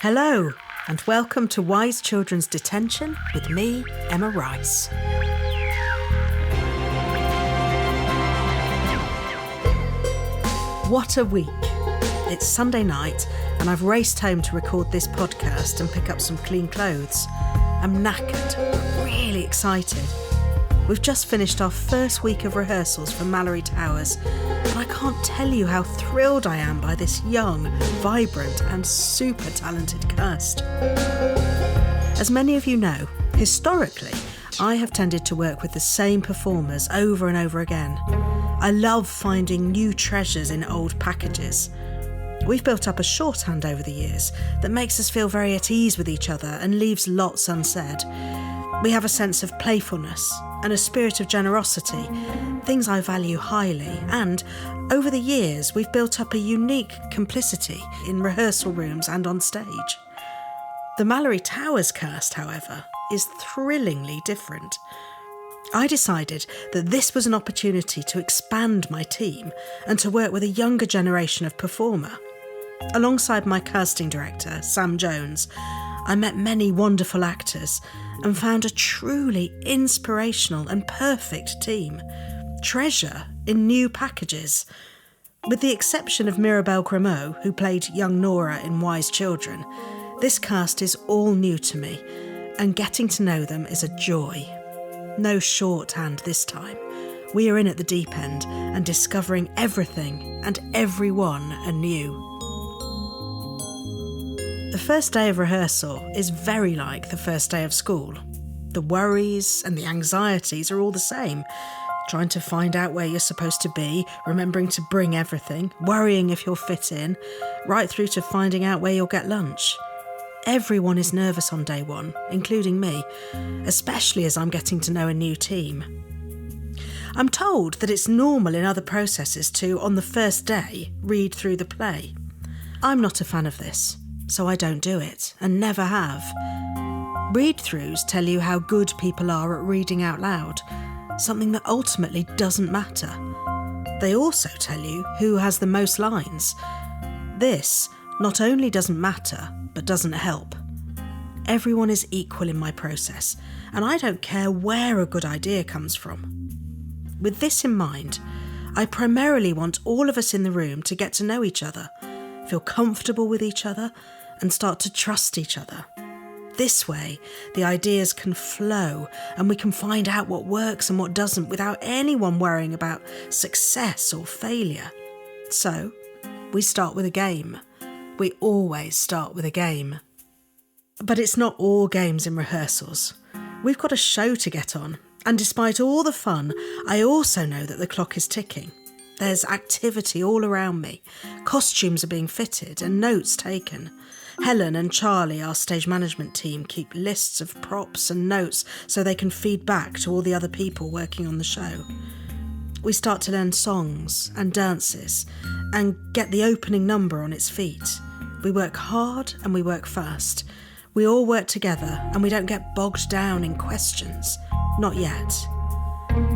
Hello, and welcome to WiseChildren's Detention with me, Emma Rice. What a week. It's Sunday night, and I've raced home to record this podcast and pick up some clean clothes. I'm knackered, but really excited. We've just finished our first week of rehearsals for Malory Towers, and I can't tell you how thrilled I am by this young, vibrant and super talented cast. As many of you know, historically, I have tended to work with the same performers over and over again. I love finding new treasures in old packages. We've built up a shorthand over the years that makes us feel very at ease with each other and leaves lots unsaid. We have a sense of playfulness and a spirit of generosity, things I value highly, and over the years we've built up a unique complicity in rehearsal rooms and on stage. The Malory Towers cast, however, is thrillingly different. I decided that this was an opportunity to expand my team and to work with a younger generation of performer. Alongside my casting director, Sam Jones, I met many wonderful actors and found a truly inspirational and perfect team. Treasure in new packages. With the exception of Mirabelle Grimaud, who played young Nora in WiseChildren, this cast is all new to me, and getting to know them is a joy. No shorthand this time. We are in at the deep end and discovering everything and everyone anew. The first day of rehearsal is very like the first day of school. The worries and the anxieties are all the same. Trying to find out where you're supposed to be, remembering to bring everything, worrying if you'll fit in, right through to finding out where you'll get lunch. Everyone is nervous on day one, including me, especially as I'm getting to know a new team. I'm told that it's normal in other processes to, on the first day, read through the play. I'm not a fan of this, so I don't do it, and never have. Read-throughs tell you how good people are at reading out loud, something that ultimately doesn't matter. They also tell you who has the most lines. This not only doesn't matter, but doesn't help. Everyone is equal in my process, and I don't care where a good idea comes from. With this in mind, I primarily want all of us in the room to get to know each other, feel comfortable with each other, and start to trust each other. This way, the ideas can flow and we can find out what works and what doesn't without anyone worrying about success or failure. So, we start with a game. We always start with a game. But it's not all games in rehearsals. We've got a show to get on, and despite all the fun, I also know that the clock is ticking. There's activity all around me. Costumes are being fitted and notes taken. Helen and Charlie, our stage management team, keep lists of props and notes so they can feed back to all the other people working on the show. We start to learn songs and dances and get the opening number on its feet. We work hard and we work fast. We all work together and we don't get bogged down in questions. Not yet.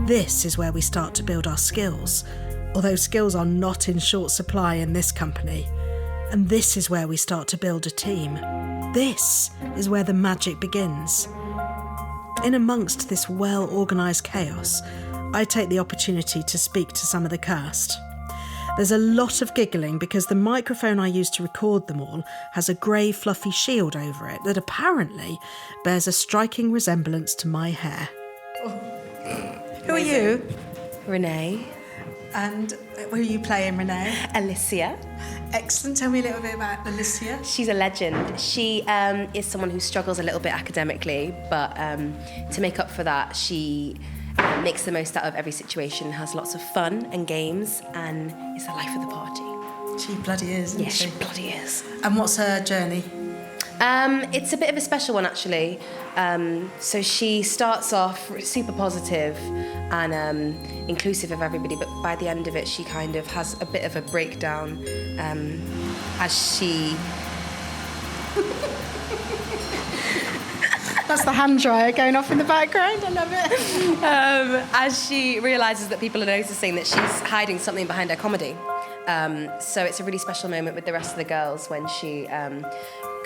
This is where we start to build our skills, although skills are not in short supply in this company. And this is where we start to build a team. This is where the magic begins. In amongst this well-organised chaos, I take the opportunity to speak to some of the cast. There's a lot of giggling because the microphone I use to record them all has a grey fluffy shield over it that apparently bears a striking resemblance to my hair. Who are you? Renee. And who are you playing, Renee? Alicia. Excellent. Tell me a little bit about Alicia. She's a legend. She is someone who struggles a little bit academically, but to make up for that, she makes the most out of every situation, has lots of fun and games, and is the life of the party. She bloody is, isn't she? Yes, she bloody is. And what's her journey? It's a bit of a special one, actually. So she starts off super positive and inclusive of everybody, but by the end of it, she kind of has a bit of a breakdown as she... That's the hand dryer going off in the background. I love it. As she realises that people are noticing that she's hiding something behind her comedy. So it's a really special moment with the rest of the girls when she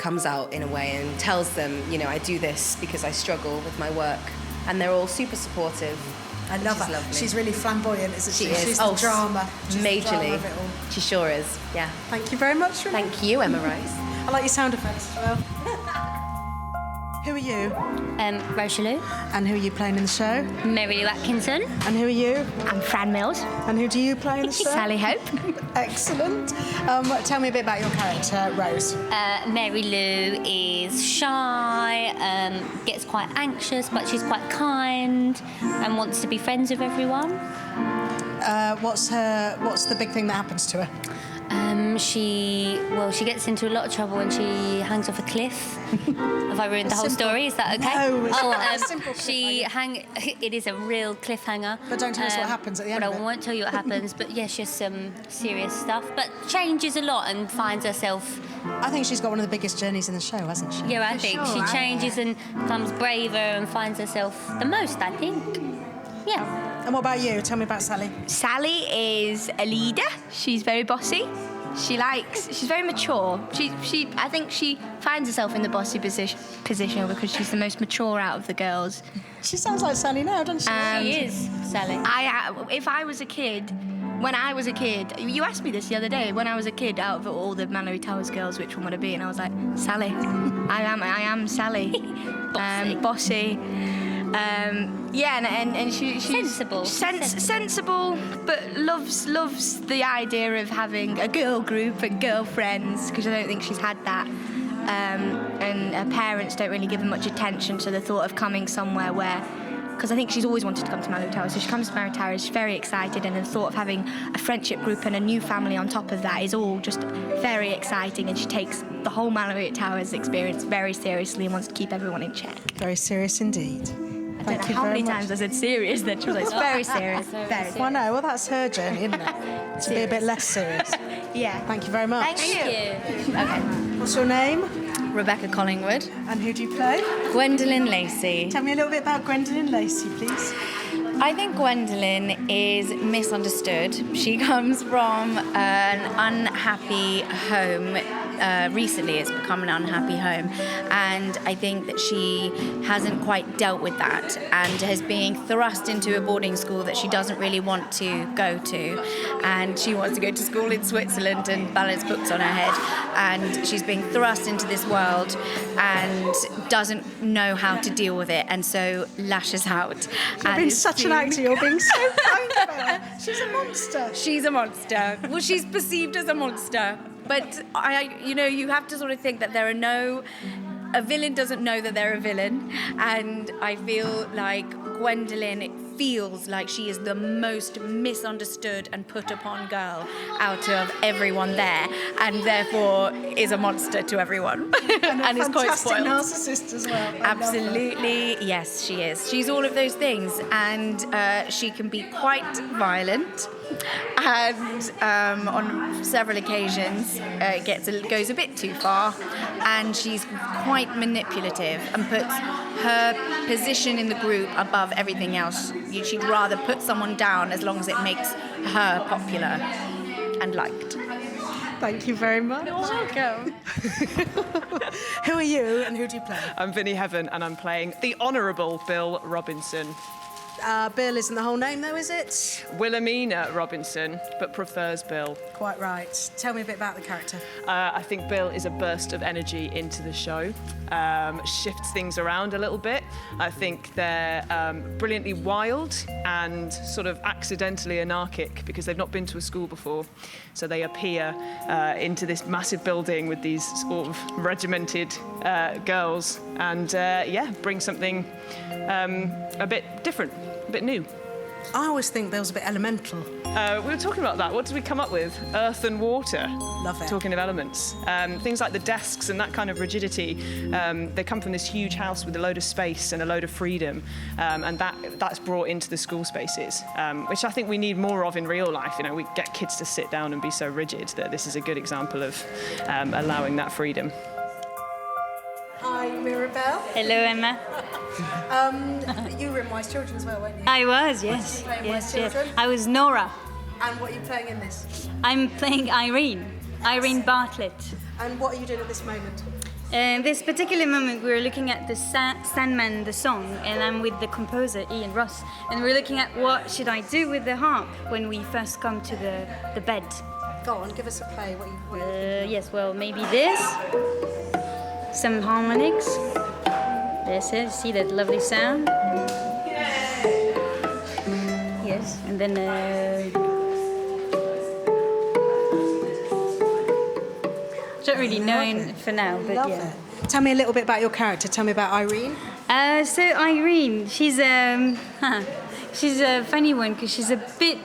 comes out in a way and tells them, you know, I do this because I struggle with my work. And they're all super supportive. I love her. Lovely. She's really flamboyant, isn't she? She is. She's the drama. She's majorly. the drama of it all. She sure is, yeah. Thank you very much. Rebecca. Thank you, Emma Rice. I like your sound effects as well. Who are you? Rosalie. And who are you playing in the show? Mary Lou Atkinson. And who are you? I'm Fran Mills. And who do you play in the show? Sally Hope. Excellent. Tell me a bit about your character, Rose. Mary Lou is shy, gets quite anxious, but she's quite kind and wants to be friends with everyone. What's the big thing that happens to her? She gets into a lot of trouble when she hangs off a cliff. Have I ruined the whole story? Is that okay? No, it's a simple It is a real cliffhanger. But don't tell us what happens at the end But of it. I won't tell you what happens. But yeah, she has some serious stuff. But changes a lot and finds herself. I think she's got one of the biggest journeys in the show, hasn't she? Yeah, I think she changes and becomes braver and finds herself the most, I think. Yeah. And what about you? Tell me about Sally. Sally is a leader. She's very bossy. She's very mature. I think she finds herself in the bossy position because she's the most mature out of the girls. She sounds like Sally now, doesn't she? She is, Sally. If I was a kid, when I was a kid, you asked me this the other day, when I was a kid, out of all the Malory Towers girls, which one would I be? And I was like, Sally. I am Sally. Bossy. And she's sensible, but loves the idea of having a girl group and girlfriends, because I don't think she's had that. And her parents don't really give her much attention to the thought of coming somewhere where, because I think she's always wanted to come to Malory Towers, so she comes to Malory Towers, she's very excited, and the thought of having a friendship group and a new family on top of that is all just very exciting, and she takes the whole Malory Towers experience very seriously and wants to keep everyone in check. Very serious indeed. I don't know how many times I said serious then. She was like, it's very serious. Very. Well, no, well, that's her journey, isn't it? To be a bit less serious. Yeah. Thank you very much. Thank you. Okay. What's your name? Rebecca Collingwood. And who do you play? Gwendolyn Lacey. Tell me a little bit about Gwendolyn Lacey, please. I think Gwendolyn is misunderstood. She comes from an unhappy home. Recently it's become an unhappy home, and I think that she hasn't quite dealt with that and is being thrust into a boarding school that she doesn't really want to go to, and she wants to go to school in Switzerland and balance books on her head, and she's being thrust into this world and doesn't know how to deal with it, and so lashes out. You've been such an actor, you're being so kind about her. She's a monster. She's a monster. Well, she's perceived as a monster. But you have to sort of think that a villain doesn't know that they're a villain, and I feel like Gwendolyn feels like she is the most misunderstood and put upon girl out of everyone there, and therefore is a monster to everyone, and is quite spoiled. Fantastic narcissist as well. Absolutely, yes, she is. She's all of those things, and she can be quite violent. And on several occasions goes a bit too far, and she's quite manipulative and puts her position in the group above everything else. She'd rather put someone down as long as it makes her popular and liked. Thank you very much. You're welcome. Who are you and who do you play? I'm Vinnie Heaven and I'm playing the Honourable Bill Robinson. Bill isn't the whole name though, is it? Wilhelmina Robinson, but prefers Bill. Quite right. Tell me a bit about the character. I think Bill is a burst of energy into the show, shifts things around a little bit. I think they're brilliantly wild and sort of accidentally anarchic because they've not been to a school before. So they appear into this massive building with these sort of regimented girls and, bring something a bit different, a bit new. I always think Bill's a bit elemental. We were talking about that. What did we come up with? Earth and water. Love it. Talking of elements. Things like the desks and that kind of rigidity, they come from this huge house with a load of space and a load of freedom, and that's brought into the school spaces, which I think we need more of in real life. You know, we get kids to sit down and be so rigid that this is a good example of allowing that freedom. Hi, Mirabelle. Hello, Emma. You were in WiseChildren as well, weren't you? I was, yes. What did you play in Yes. WiseChildren? I was Nora. And what are you playing in this? I'm playing Irene Bartlett. And what are you doing at this moment? This particular moment, we were looking at the Sandman, the song, and I'm with the composer, Ian Ross, and we're looking at what should I do with the harp when we first come to the bed. Go on, give us a play. Yes, well, maybe this, some harmonics. There's it, see that lovely sound? Yes, and then don't really know for now, but Love yeah. it. Tell me a little bit about your character. Tell me about Irene. So Irene, she's a funny one because she's a bit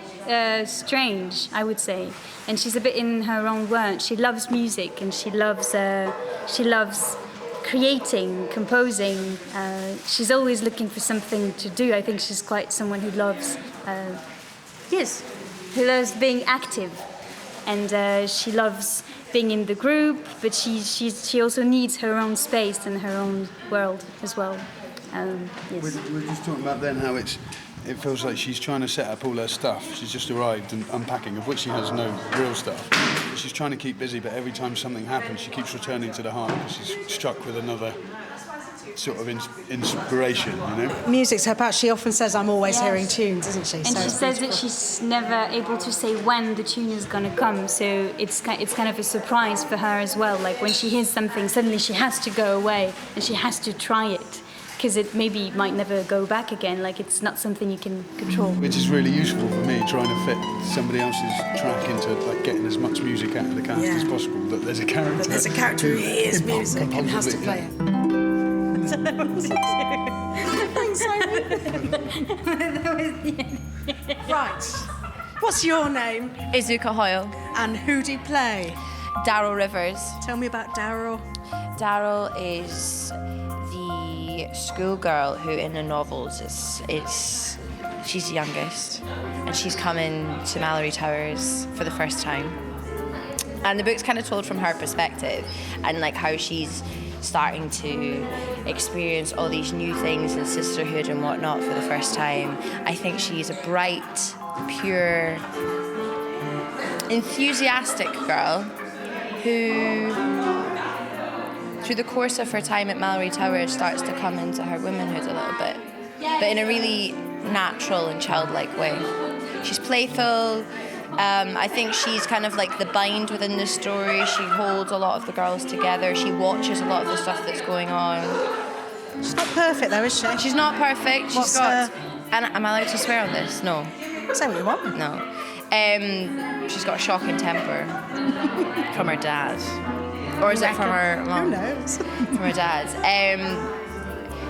strange, I would say, and she's a bit in her own world. She loves music and she loves creating, composing. She's always looking for something to do. I think she's quite someone who loves, who loves being active, and she loves being in the group, but she also needs her own space and her own world as well. We're just talking about then how it feels like she's trying to set up all her stuff. She's just arrived and unpacking, of which she has no real stuff. She's trying to keep busy, but every time something happens, she keeps returning to the harp because she's struck with another sort of inspiration, you know? Music's her part. She often says, I'm always hearing tunes, isn't she? And she says that she's never able to say when the tune is going to come, so it's kind of a surprise for her as well. Like when she hears something, suddenly she has to go away and she has to try it, because it maybe might never go back again. Like it's not something you can control. Which is really useful for me, trying to fit somebody else's track into like getting as much music out of the cast as possible. That there's a character. But there's a character who hears music and has to play it. Thanks, Simon. Right. What's your name? Izuka Hoyle. And who do you play? Daryl Rivers. Tell me about Daryl. Daryl is the schoolgirl who in the novels is she's the youngest, and she's coming to Malory Towers for the first time. And the book's kind of told from her perspective, and like how she's starting to experience all these new things in sisterhood and whatnot for the first time. I think she's a bright, pure, enthusiastic girl who, through the course of her time at Malory Towers, starts to come into her womanhood a little bit, but in a really natural and childlike way. She's playful. I think she's kind of like the bind within the story. She holds a lot of the girls together. She watches a lot of the stuff that's going on. She's not perfect though, is she? She's not perfect. She's got... And am I allowed to swear on this? No. Say what you want. No. She's got a shocking temper from her dad. Or is it from her mum? Who knows? From her dad.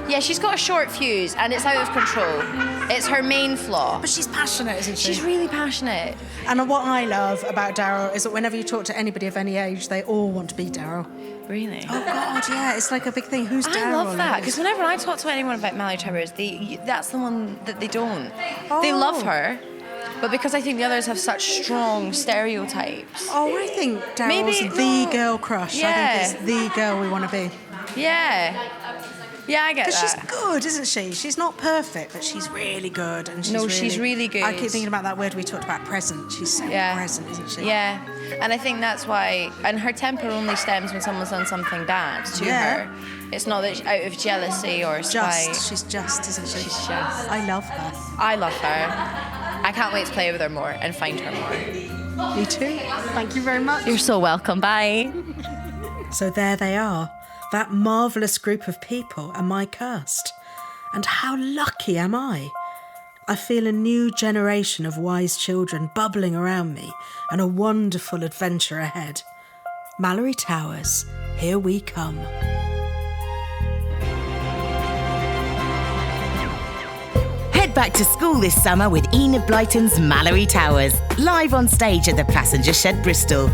Yeah, she's got a short fuse and it's out of control. It's her main flaw. But she's passionate, isn't she? She's really passionate. And what I love about Daryl is that whenever you talk to anybody of any age, they all want to be Daryl. Really? Oh, God, yeah. It's like a big thing. Who's Daryl? I love that, because whenever I talk to anyone about Malory Towers, that's the one that they don't. Oh. They love her, but because I think the others have such strong stereotypes. Oh, I think Daryl's the girl crush. Yeah. I think it's the girl we want to be. Yeah. Yeah, I get that. Because she's good, isn't she? She's not perfect, but she's really good. And she's really good. I keep thinking about that word we talked about, present. She's so present, isn't she? Yeah, and I think that's why... And her temper only stems when someone's done something bad to her. It's not that out of jealousy or spite. She's just, isn't she? She's just. I love her. I love her. I can't wait to play with her more and find her more. Me too. Thank you very much. You're so welcome. Bye. So there they are. That marvellous group of people and my cast. And how lucky am I? I feel a new generation of wise children bubbling around me and a wonderful adventure ahead. Malory Towers, here we come. Head back to school this summer with Enid Blyton's Malory Towers, live on stage at the Passenger Shed, Bristol.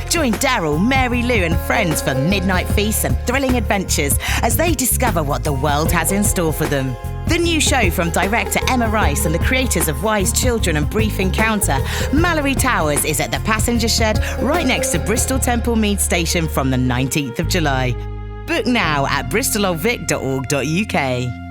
Join Daryl, Mary Lou and friends for midnight feasts and thrilling adventures as they discover what the world has in store for them. The new show from director Emma Rice and the creators of WiseChildren and Brief Encounter, Malory Towers, is at the Passenger Shed right next to Bristol Temple Mead Station from the 19th of July. Book now at bristololdvic.org.uk.